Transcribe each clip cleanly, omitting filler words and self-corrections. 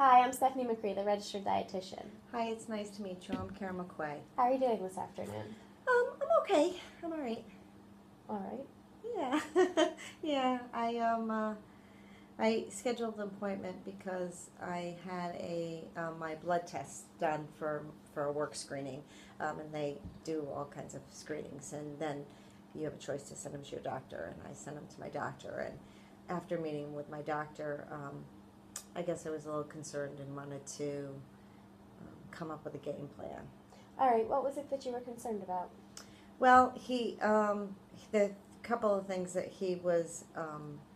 Hi, I'm Stephanie McCree, the registered dietitian. Hi, it's nice to meet you. I'm Karen McQuay. How are you doing this afternoon? I'm okay. I'm all right. All right. Yeah, yeah. I scheduled an appointment because I had my blood test done for a work screening, and they do all kinds of screenings, and then you have a choice to send them to your doctor, and I sent them to my doctor, and after meeting with my doctor, I guess I was a little concerned and wanted to come up with a game plan. All right, what was it that you were concerned about? Well, the couple of things that he was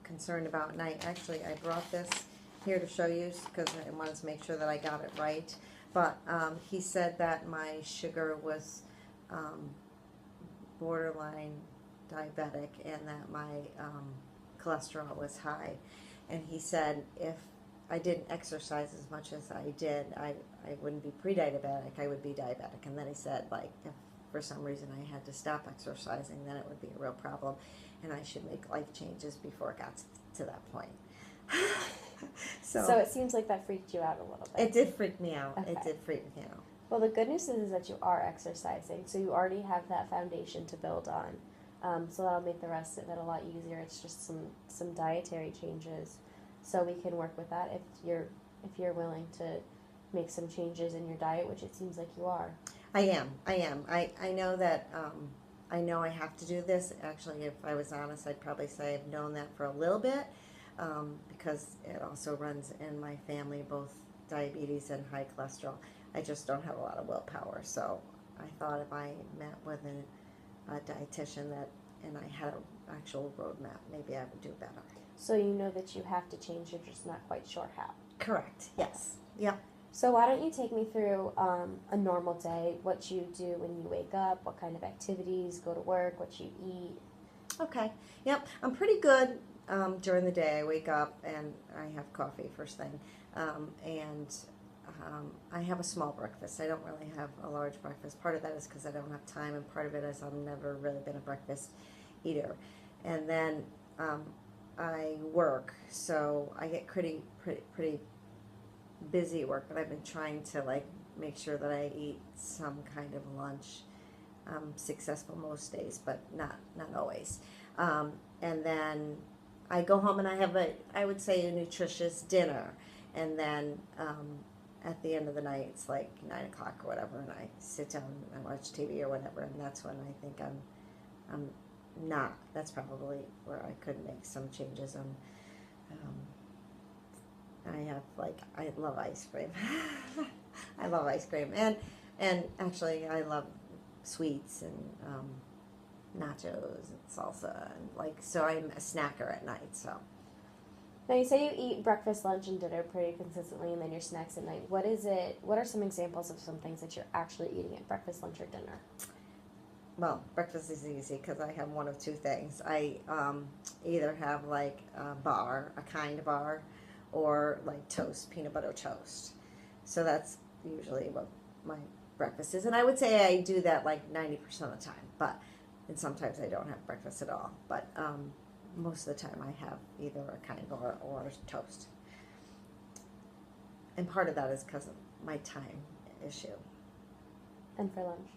concerned about, and I brought this here to show you because I wanted to make sure that I got it right. But he said that my sugar was borderline diabetic and that my cholesterol was high. And he said if I didn't exercise as much as I did, I wouldn't be pre-diabetic, I would be diabetic. And then he said, like, if for some reason I had to stop exercising, then it would be a real problem, and I should make life changes before it got to that point. So it seems like that freaked you out a little bit. It did freak me out. Okay. It did freak me out. Well, the good news is that you are exercising, so you already have that foundation to build on. So that'll make the rest of it a lot easier. It's just some dietary changes, so we can work with that if you're willing to make some changes in your diet, which it seems like you are. I am. I know that, I know I have to do this. Actually, if I was honest, I'd probably say I've known that for a little bit, because it also runs in my family, both diabetes and high cholesterol. I just don't have a lot of willpower. So I thought if I met with a dietitian and I had an actual roadmap, maybe I would do better. So you know that you have to change, you're just not quite sure how. Correct. Yes. Yep. So why don't you take me through a normal day, what you do when you wake up, what kind of activities, go to work, what you eat. Okay. Yep. I'm pretty good during the day. I wake up and I have coffee first thing, and I have a small breakfast. I don't really have a large breakfast. Part of that is because I don't have time, and part of it is I've never really been a breakfast eater. And then I work, so I get pretty busy at work, but I've been trying to like make sure that I eat some kind of lunch. I'm successful most days, but not always. And then I go home and I have I would say a nutritious dinner, and then at the end of the night it's like 9 o'clock or whatever, and I sit down and I watch TV or whatever, and that's when I think I'm not. That's probably where I could make some changes on. I love ice cream. I love ice cream, and actually I love sweets and nachos and salsa, and so I'm a snacker at night. So Now you say you eat breakfast, lunch, and dinner pretty consistently, and then your snacks at night. What are some examples of some things that you're actually eating at breakfast, lunch, or dinner? well, breakfast is easy because I have one of two things. I either have like a bar, a kind of bar, or like toast, peanut butter toast. So that's usually what my breakfast is. And I would say I do that like 90% of the time, and sometimes I don't have breakfast at all. But most of the time I have either a kind of bar or toast. And part of that is because of my time issue. And for lunch?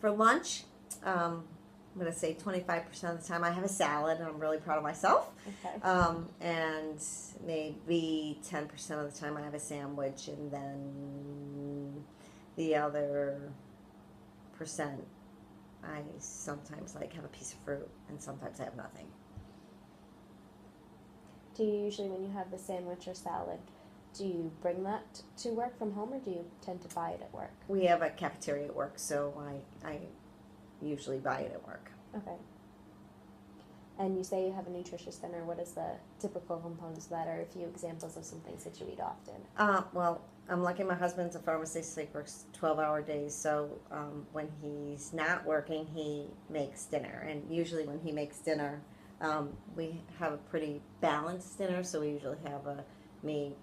For lunch, I'm going to say 25% of the time I have a salad, and I'm really proud of myself. Okay. And maybe 10% of the time I have a sandwich, and then the other percent I sometimes like have a piece of fruit, and sometimes I have nothing. Do you usually, when you have the sandwich or salad, do you bring that to work from home, or do you tend to buy it at work? We have a cafeteria at work, so I usually buy it at work. Okay. And you say you have a nutritious dinner. What is the typical components of that, or a few examples of some things that you eat often? Well, I'm lucky my husband's a pharmacist, so he works 12-hour days, so when he's not working, he makes dinner. And usually when he makes dinner, we have a pretty balanced dinner, so we usually have a meat,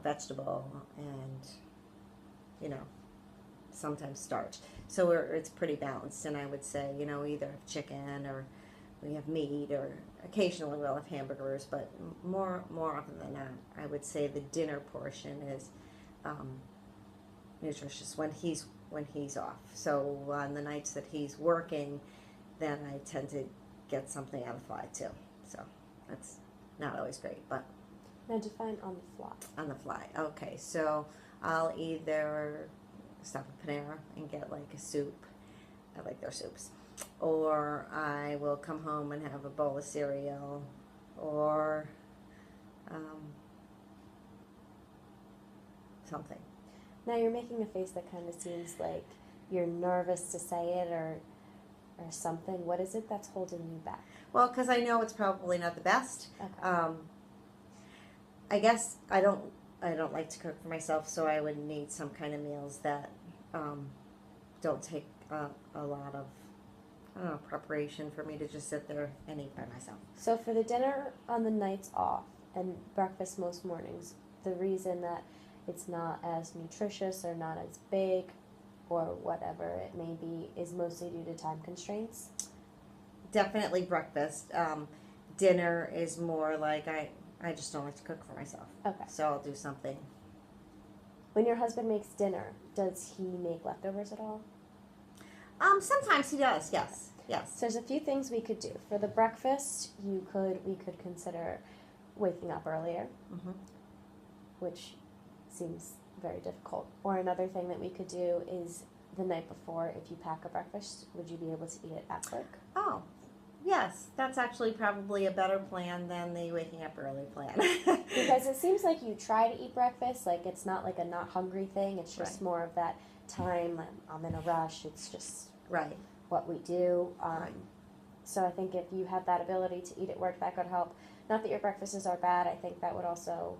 vegetable, and, sometimes starch. So it's pretty balanced, and I would say, either chicken or we have meat, or occasionally we'll have hamburgers, but more often than not, I would say the dinner portion is nutritious when he's off. So on the nights that he's working, then I tend to get something on the fly too. So that's not always great, but Now define on the fly. on the fly. Okay, so I'll either stop at Panera and get like a soup. I like their soups. Or I will come home and have a bowl of cereal, or something. Now you're making a face that kind of seems like you're nervous to say it or something. What is it that's holding you back? Well, because I know it's probably not the best. Okay. I guess I don't like to cook for myself, so I would need some kind of meals that don't take a lot of, I don't know, preparation for me to just sit there and eat by myself. So for the dinner on the nights off and breakfast most mornings, the reason that it's not as nutritious or not as big or whatever it may be is mostly due to time constraints? Definitely breakfast. Dinner is more like I just don't like to cook for myself. Okay. So I'll do something. When your husband makes dinner, does he make leftovers at all? Sometimes he does, yes. Yes. So there's a few things we could do. For the breakfast, we could consider waking up earlier, Mm-hmm. which seems very difficult. Or another thing that we could do is the night before, if you pack a breakfast, would you be able to eat it at work? Oh, yes. That's actually probably a better plan than the waking up early plan. Because it seems like you try to eat breakfast, like it's not like a not hungry thing, it's just Right. more of that time, I'm in a rush, it's just Right. what we do. Right. So I think if you have that ability to eat at work, that could help. Not that your breakfasts are bad, I think that would also,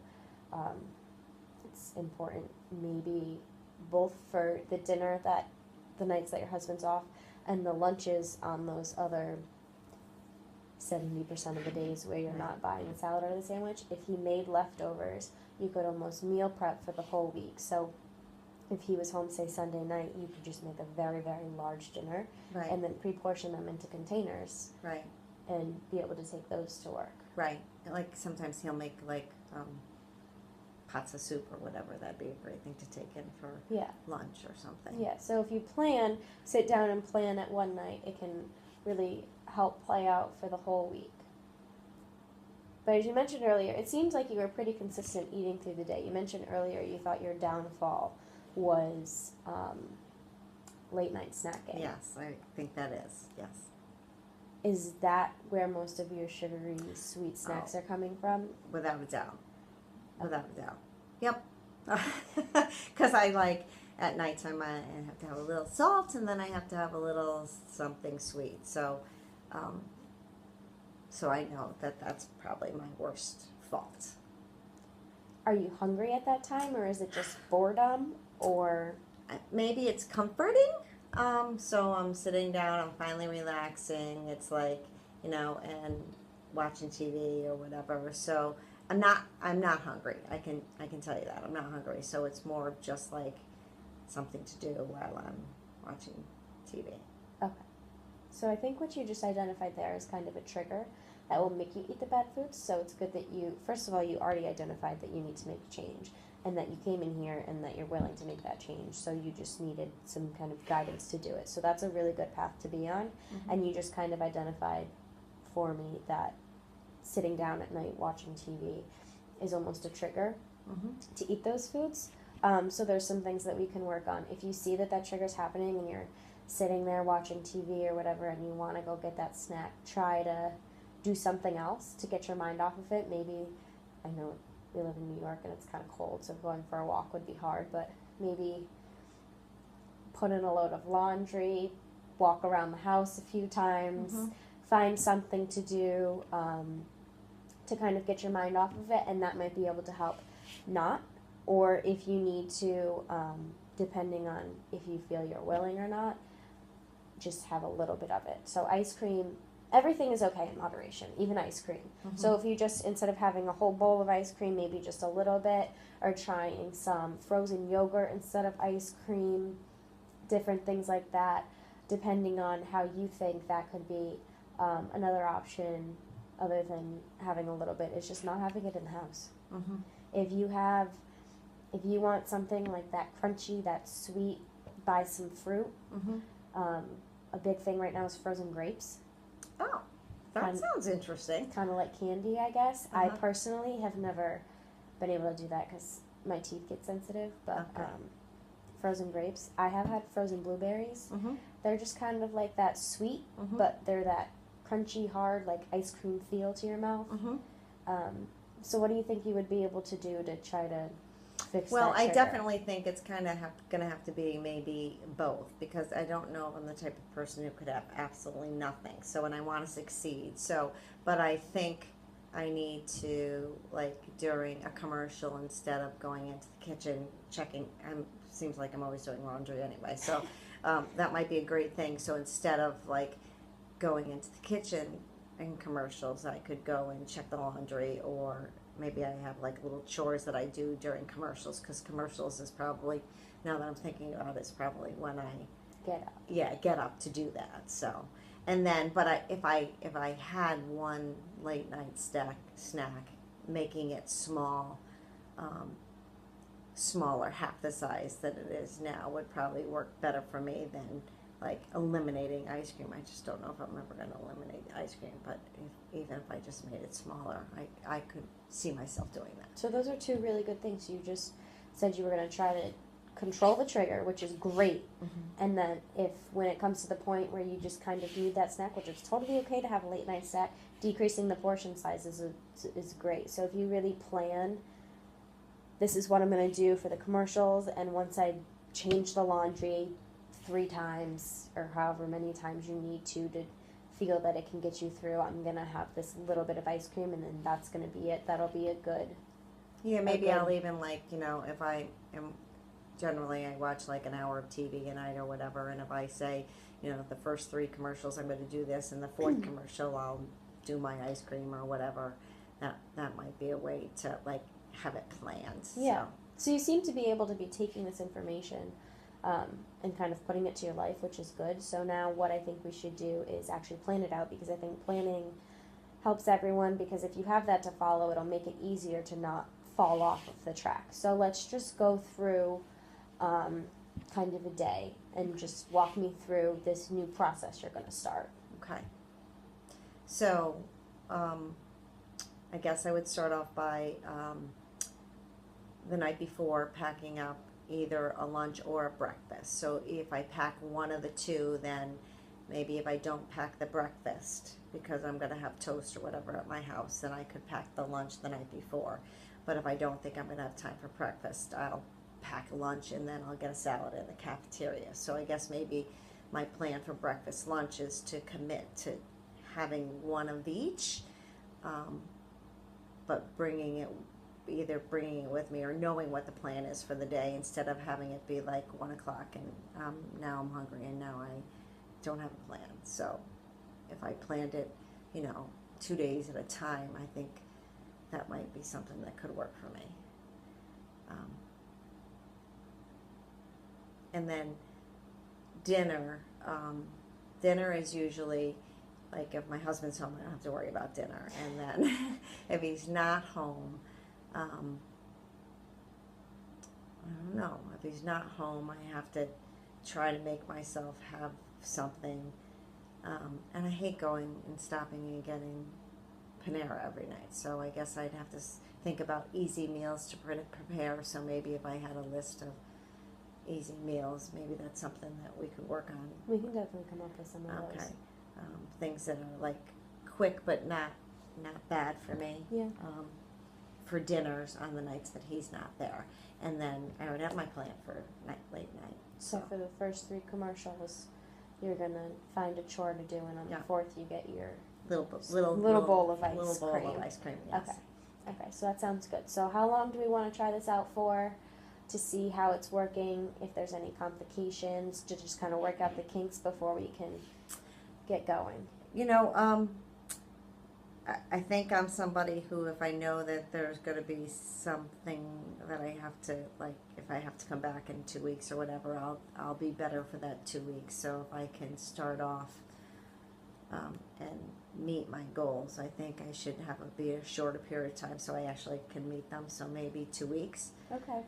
it's important maybe both for the dinner that the nights that your husband's off and the lunches on those other 70% of the days where you're Right. not buying the salad or the sandwich. If he made leftovers, you could almost meal prep for the whole week. So if he was home, say Sunday night, you could just make a very, very large dinner Right. and then pre-portion them into containers Right. and be able to take those to work. Right. Like sometimes he'll make like pots of soup or whatever. That'd be a great thing to take in for Yeah. lunch or something. Yeah. So if you sit down and plan at one night, it can really help play out for the whole week. But as you mentioned earlier, it seems like you were pretty consistent eating through the day. You mentioned earlier you thought your downfall was late night snacking. Yes, I think that is. Yes. Is that where most of your sugary sweet snacks are coming from? Without a doubt. Without a doubt. Yep. Because I like at nighttime I have to have a little salt and then I have to have a little something sweet. So, so I know that that's probably my worst fault. Are you hungry at that time, or is it just boredom, or? Maybe it's comforting. So I'm sitting down, I'm finally relaxing. It's like, and watching TV or whatever. So I'm not hungry. I can tell you that. I'm not hungry. So it's more of just like something to do while I'm watching TV. Okay. So I think what you just identified there is kind of a trigger that will make you eat the bad foods. So it's good that first of all, you already identified that you need to make a change and that you came in here and that you're willing to make that change. So you just needed some kind of guidance to do it. So that's a really good path to be on. Mm-hmm. And you just kind of identified for me that sitting down at night watching TV is almost a trigger Mm-hmm. to eat those foods. So there's some things that we can work on. If you see that trigger's happening and you're sitting there watching TV or whatever and you want to go get that snack, try to do something else to get your mind off of it. Maybe, I know we live in New York and it's kind of cold, so going for a walk would be hard, but maybe put in a load of laundry, walk around the house a few times, Mm-hmm. find something to do to kind of get your mind off of it, and that might be able to help not. Or if you need to, depending on if you feel you're willing or not, just have a little bit of it. So ice cream, everything is okay in moderation, even ice cream. Mm-hmm. So if you just, instead of having a whole bowl of ice cream, maybe just a little bit, or trying some frozen yogurt instead of ice cream, different things like that, depending on how you think that could be Another option, other than having a little bit, is just not having it in the house. Mm-hmm. If you have, if you want something like that crunchy, that sweet, buy some fruit. Mm-hmm. A big thing right now is frozen grapes. Oh, that sounds interesting. Kind of like candy, I guess. I Uh-huh. personally have never been able to do that because my teeth get sensitive. But Okay. frozen grapes. I have had frozen blueberries. Mm-hmm. They're just kind of like that sweet, Mm-hmm. but they're that crunchy, hard, like ice cream feel to your mouth. Mm-hmm. So what do you think you would be able to do to try to fix Well, that I trigger? definitely think it's kind of gonna have to be maybe both, because I don't know if I'm the type of person who could have absolutely nothing. So, and I want to succeed. So, but I think I need to, like, during a commercial, instead of going into the kitchen checking, seems like I'm always doing laundry anyway. So that might be a great thing. So instead of like going into the kitchen in commercials, I could go and check the laundry, or maybe I have like little chores that I do during commercials, because commercials is probably, now that I'm thinking about it, is probably when I get up to do that. So, and then, but if I had one late night snack, making it small, smaller, half the size that it is now, would probably work better for me than like eliminating ice cream. I just don't know if I'm ever going to eliminate the ice cream, but even if I just made it smaller, I could see myself doing that. So those are two really good things. You just said you were going to try to control the trigger, which is great. Mm-hmm. And then if when it comes to the point where you just kind of need that snack, which is totally okay to have a late night snack, decreasing the portion size is great. So if you really plan, this is what I'm going to do for the commercials, and once I change the laundry 3 times or however many times you need to feel that it can get you through, I'm going to have this little bit of ice cream, and then that's going to be it. That'll be a good. Yeah, maybe I'll even, like, you know, if I am, generally I watch like an hour of TV a night or whatever, and if I say, you know, the first 3 commercials I'm going to do this, and the 4th commercial I'll do my ice cream or whatever, that might be a way to like have it planned. Yeah. So you seem to be able to be taking this information and kind of putting it to your life, which is good. So now what I think we should do is actually plan it out, because I think planning helps everyone, because if you have that to follow, it'll make it easier to not fall off of the track. So let's just go through kind of a day and just walk me through this new process you're going to start. Okay. So, I guess I would start off by the night before packing up either a lunch or a breakfast. So if I pack one of the two, then maybe if I don't pack the breakfast because I'm going to have toast or whatever at my house, then I could pack the lunch the night before. But if I don't think I'm going to have time for breakfast, I'll pack lunch, and then I'll get a salad in the cafeteria. So I guess maybe my plan for breakfast, lunch is to commit to having one of each, but either bringing it with me or knowing what the plan is for the day, instead of having it be like 1 o'clock and now I'm hungry and now I don't have a plan. So if I planned it, 2 days at a time, I think that might be something that could work for me. And then dinner. Dinner is usually, like, if my husband's home, I don't have to worry about dinner. And then if he's not home, I don't know. If he's not home, I have to try to make myself have something. And I hate going and stopping and getting Panera every night. So I guess I'd have to think about easy meals to prepare. So maybe if I had a list of easy meals, maybe that's something that we could work on. We can definitely come up with some of those. Okay. Things that are like quick but not bad for me. Yeah. For dinners on the nights that he's not there. And then I already have my plan for late night. So for the first 3 commercials, you're going to find a chore to do, and on the 4th you get your little bowl of ice little bowl cream. of ice cream, yes. Okay, so that sounds good. So how long do we want to try this out for, to see how it's working, if there's any complications, to just kind of work out the kinks before we can get going? I think I'm somebody who, if I know that there's going to be something that I have to, like, if I have to come back in 2 weeks or whatever, I'll be better for that 2 weeks. So if I can start off and meet my goals. I think I should be a shorter period of time so I actually can meet them. So maybe 2 weeks. Okay.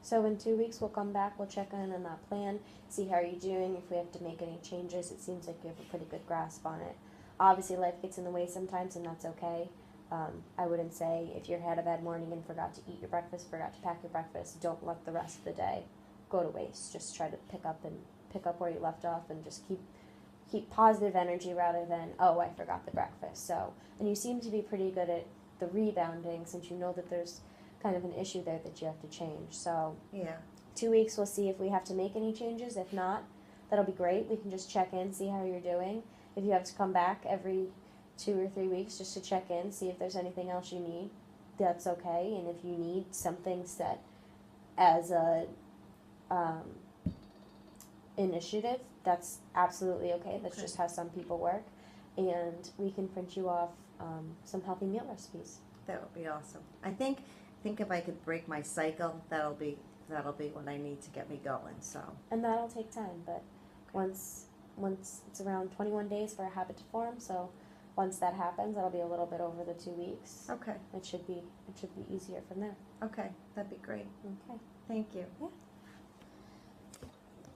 So in 2 weeks, we'll come back, we'll check in on that plan, see how you're doing, if we have to make any changes. It seems like you have a pretty good grasp on it. Obviously, life gets in the way sometimes, and that's okay. I wouldn't say if you had a bad morning and forgot to eat your breakfast, forgot to pack your breakfast, don't let the rest of the day go to waste. Just try to pick up where you left off, and just keep positive energy rather than, oh, I forgot the breakfast. So, and you seem to be pretty good at the rebounding, since you know that there's kind of an issue there that you have to change. So Yeah. 2 weeks, we'll see if we have to make any changes. If not, that'll be great. We can just check in, see how you're doing. If you have to come back every 2 or 3 weeks just to check in, see if there's anything else you need, that's okay. And if you need something set as a initiative, that's absolutely okay. That's Okay. just how some people work. And we can print you off some healthy meal recipes. That would be awesome. I think if I could break my cycle, that'll be what I need to get me going. So. And that'll take time, but once it's around 21 days for a habit to form, so once that happens, that'll be a little bit over the 2 weeks. Okay. It should be easier from there. Okay. That'd be great. Okay. Thank you. Yeah.